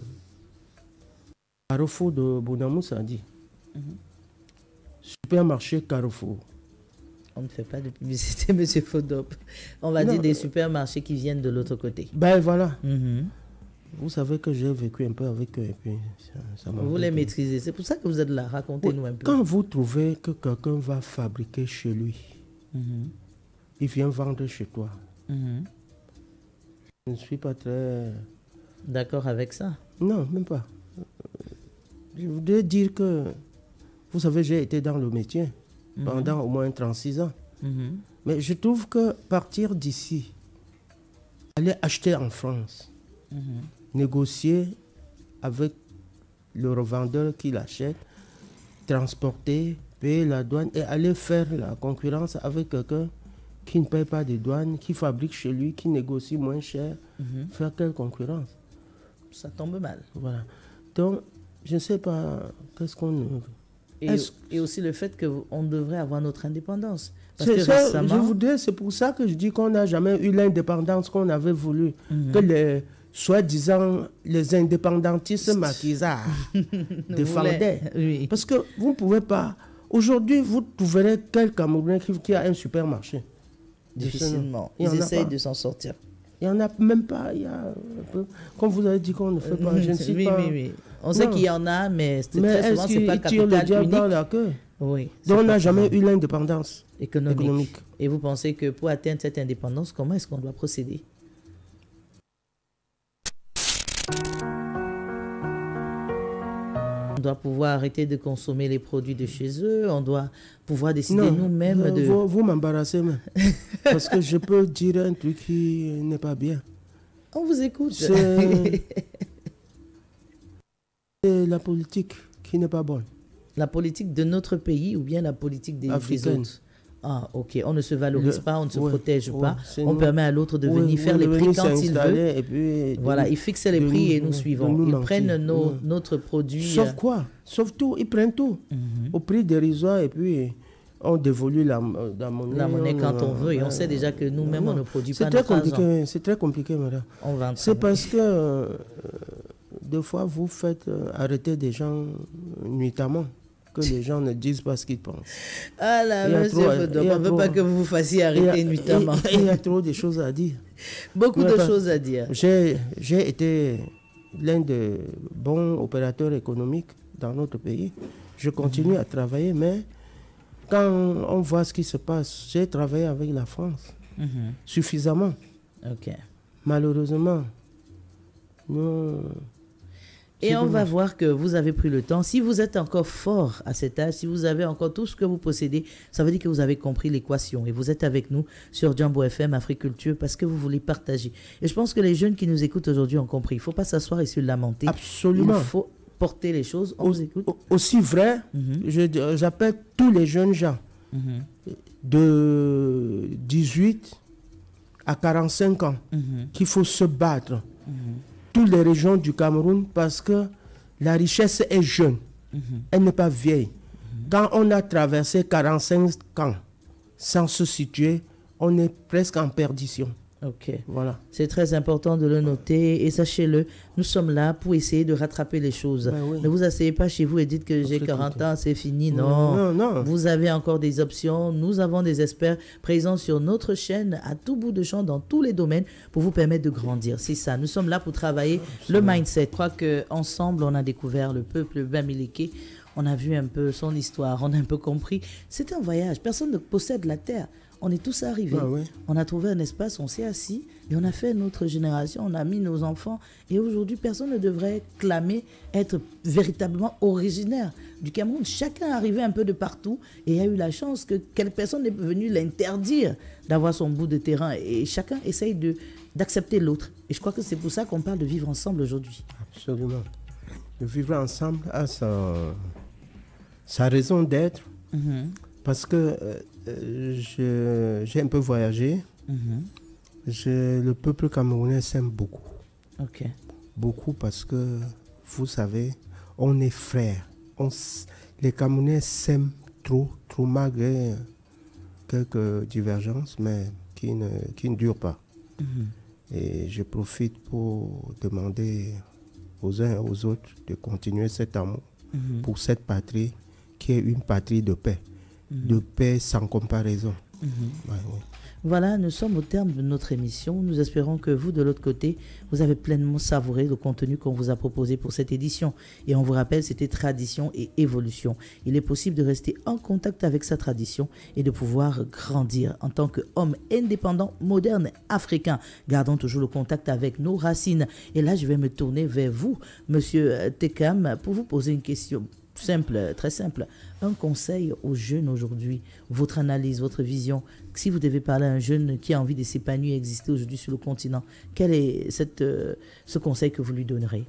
Carrefour de Bonamoussadi. Supermarché Carrefour. On ne fait pas de publicité, M. Fodop. On va dire des supermarchés qui viennent de l'autre côté. Ben voilà. Vous savez que j'ai vécu un peu avec eux et puis ça m'a... Vous les maîtrisez. C'est pour ça que vous êtes là. Racontez-nous un peu. Quand vous trouvez que quelqu'un va fabriquer chez lui, il vient vendre chez toi. Je ne suis pas très... D'accord avec ça? Non, même pas. Je voudrais dire que, vous savez, j'ai été dans le métier pendant au moins 36 ans. Mais je trouve que partir d'ici, aller acheter en France, négocier avec le revendeur qui l'achète, transporter, payer la douane et aller faire la concurrence avec quelqu'un qui ne paye pas de douane, qui fabrique chez lui, qui négocie moins cher, faire quelle concurrence? Ça tombe mal. Voilà. Donc, je ne sais pas qu'est-ce qu'on... Et aussi le fait qu'on devrait avoir notre indépendance. Parce que ça, récemment... je voudrais, c'est pour ça que je dis qu'on n'a jamais eu l'indépendance qu'on avait voulu. Que les soi-disant les indépendantistes maquisards défendaient. Oui. Parce que vous ne pouvez pas... Aujourd'hui, vous trouverez quel Camerounais qui a un supermarché? Difficilement. Ils essayent de s'en sortir. Il n'y en a même pas. Il y a un peu, comme vous avez dit qu'on ne fait pas, je ne sais pas. Oui. On sait qu'il y en a, mais très souvent, ce n'est pas capital unique. Dans la queue. Oui. Donc, on n'a jamais eu l'indépendance économique. Et vous pensez que pour atteindre cette indépendance, comment est-ce qu'on doit procéder? On doit pouvoir arrêter de consommer les produits de chez eux. On doit pouvoir décider nous-mêmes de... Vous m'embarrassez même. Parce que je peux dire un truc qui n'est pas bien. On vous écoute. C'est la politique qui n'est pas bonne. La politique de notre pays ou bien la politique des autres? Ah, ok. On ne se valorise pas, on ne se protège pas. On permet à l'autre de venir faire les prix quand il veut. Et puis, voilà, ils fixent les prix et nous suivons. Ils prennent notre produit. Sauf quoi? Sauf tout. Ils prennent tout. Au prix dérisoire et puis on dévolue la monnaie. La monnaie quand on veut. Et on sait déjà que nous-mêmes, on ne produit pas notre argent. C'est très compliqué, madame. C'est parce que des fois, vous faites arrêter des gens nuitamment. Que les gens ne disent pas ce qu'ils pensent. Ah là, monsieur Fodop, on ne veut pas que vous vous fassiez arrêter nuitamment. Il y a trop de choses à dire. Beaucoup de choses à dire. J'ai été l'un des bons opérateurs économiques dans notre pays. Je continue à travailler, mais quand on voit ce qui se passe, j'ai travaillé avec la France suffisamment. Malheureusement, nous... Et on va voir que vous avez pris le temps. Si vous êtes encore fort à cet âge, si vous avez encore tout ce que vous possédez, ça veut dire que vous avez compris l'équation. Et vous êtes avec nous sur Jambo FM, Africulture, parce que vous voulez partager. Et je pense que les jeunes qui nous écoutent aujourd'hui ont compris. Il ne faut pas s'asseoir et se lamenter. Absolument. Il faut porter les choses. On vous écoute. Aussi vrai, j'appelle tous les jeunes gens de 18 à 45 ans qu'il faut se battre. Toutes les régions du Cameroun parce que la richesse est jeune, elle n'est pas vieille. Quand on a traversé 45 ans sans se situer, on est presque en perdition. Ok. Voilà. C'est très important de le noter et sachez-le, nous sommes là pour essayer de rattraper les choses. Ben oui. Ne vous asseyez pas chez vous et dites que j'ai 40 ans, c'est fini. Non. Non, non. Vous avez encore des options. Nous avons des experts présents sur notre chaîne à tout bout de champ dans tous les domaines pour vous permettre de grandir. C'est ça. Nous sommes là pour travailler le mindset. Je crois qu'ensemble, on a découvert le peuple bamileke. On a vu un peu son histoire. On a un peu compris. C'est un voyage. Personne ne possède la terre. On est tous arrivés. Ah oui. On a trouvé un espace, on s'est assis et on a fait notre génération, on a mis nos enfants. Et aujourd'hui, personne ne devrait clamer être véritablement originaire du Cameroun. Chacun est arrivé un peu de partout et a eu la chance que quelle personne n'est venue l'interdire d'avoir son bout de terrain. Et chacun essaye d'accepter l'autre. Et je crois que c'est pour ça qu'on parle de vivre ensemble aujourd'hui. Absolument. Le vivre ensemble a sa raison d'être. Parce que j'ai un peu voyagé. Le peuple camerounais s'aime beaucoup. Ok. Beaucoup parce que, vous savez, on est frères. Les Camerounais s'aiment trop malgré quelques divergences, mais qui ne durent pas. Et je profite pour demander aux uns et aux autres de continuer cet amour pour cette patrie qui est une patrie de paix. De paix sans comparaison. Ouais, ouais. Voilà, nous sommes au terme de notre émission. Nous espérons que vous, de l'autre côté, vous avez pleinement savouré le contenu qu'on vous a proposé pour cette édition. Et on vous rappelle, c'était tradition et évolution. Il est possible de rester en contact avec sa tradition et de pouvoir grandir en tant qu'homme indépendant, moderne, africain. Gardons toujours le contact avec nos racines. Et là, je vais me tourner vers vous, Monsieur Tekam, pour vous poser une question. Simple, très simple. Un conseil aux jeunes aujourd'hui, votre analyse, votre vision. Si vous devez parler à un jeune qui a envie de s'épanouir et exister aujourd'hui sur le continent, quel est ce conseil que vous lui donnerez?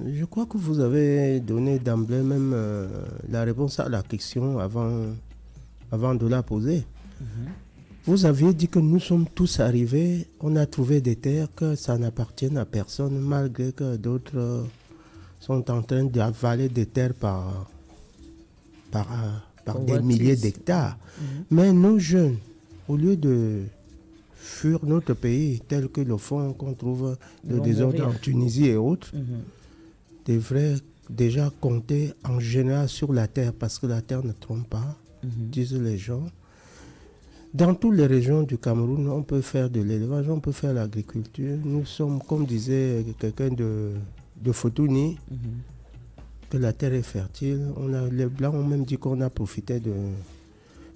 Je crois que vous avez donné d'emblée même la réponse à la question avant de la poser. Vous aviez dit que nous sommes tous arrivés, on a trouvé des terres que ça n'appartient à personne, malgré que d'autres sont en train d'avaler des terres par des milliers d'hectares. Mais nos jeunes, au lieu de fuir notre pays, tel que le font qu'on trouve le désordre en Tunisie et autres, devraient déjà compter en général sur la terre, parce que la terre ne trompe pas, disent les gens. Dans toutes les régions du Cameroun, on peut faire de l'élevage, on peut faire l'agriculture. Nous sommes, comme disait quelqu'un de Fotouni, que la terre est fertile. Les Blancs ont même dit qu'on a profité de...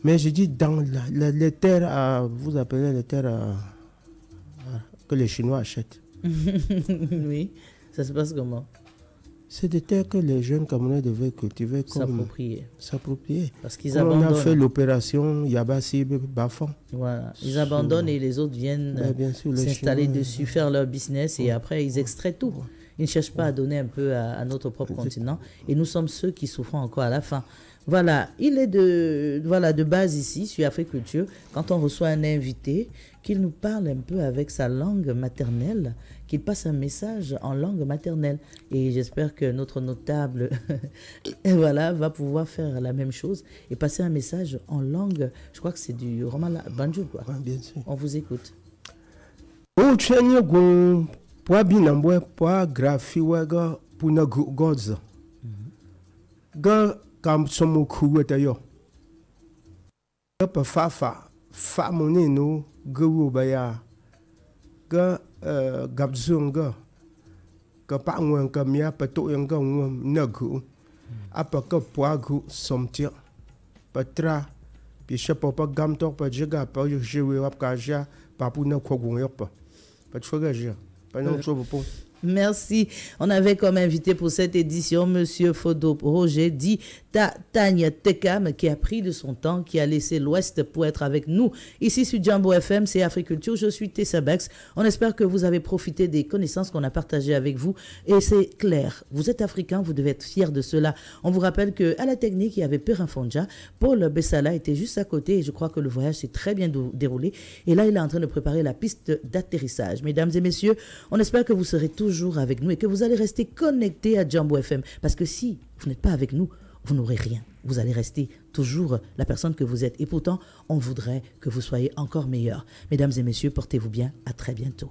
Mais je dis dans les terres, vous appelez les terres que les Chinois achètent. Oui, ça se passe comment? C'est des terres que les jeunes Camerounais devaient cultiver comme... S'approprier. Parce qu'ils abandonnent. On a fait l'opération Yabassi Bafan. Voilà. Ils abandonnent et les autres viennent s'installer dessus, faire leur business et après ils extraient tout. Ils ne cherchent pas à donner un peu à notre propre continent. Et nous sommes ceux qui souffrons encore à la fin. Voilà, il est de base ici, sur Africulture, quand on reçoit un invité, qu'il nous parle un peu avec sa langue maternelle, qu'il passe un message en langue maternelle. Et j'espère que notre notable voilà, va pouvoir faire la même chose et passer un message en langue, je crois que c'est du roman Banjul, quoi. Ouais, bien sûr. On vous écoute. Pour binambwe pour graphie wega pour na gods ga kam somo kuweta yo ga pa fa moneno go baya ga gabzunga ga pa ngwen ka mia pa to nga ngom nagu apa ka poagu somtia patra pi chapo pa gam tok pa jega pa jewe wap ka ja pa pour na kogun yo pa tfoga ja. Merci. On avait comme invité pour cette édition Monsieur Fodo Roger dit Tania Tekam, qui a pris de son temps, qui a laissé l'Ouest pour être avec nous. Ici sur Jambo FM, c'est Africulture. Je suis Tessa Bex. On espère que vous avez profité des connaissances qu'on a partagées avec vous. Et c'est clair, vous êtes africain, vous devez être fiers de cela. On vous rappelle qu'à la technique, il y avait Perrin Fonja. Paul Bessala était juste à côté et je crois que le voyage s'est très bien déroulé. Et là, il est en train de préparer la piste d'atterrissage. Mesdames et messieurs, on espère que vous serez toujours avec nous et que vous allez rester connectés à Jambo FM. Parce que si vous n'êtes pas avec nous, vous n'aurez rien. Vous allez rester toujours la personne que vous êtes. Et pourtant, on voudrait que vous soyez encore meilleur. Mesdames et messieurs, portez-vous bien. À très bientôt.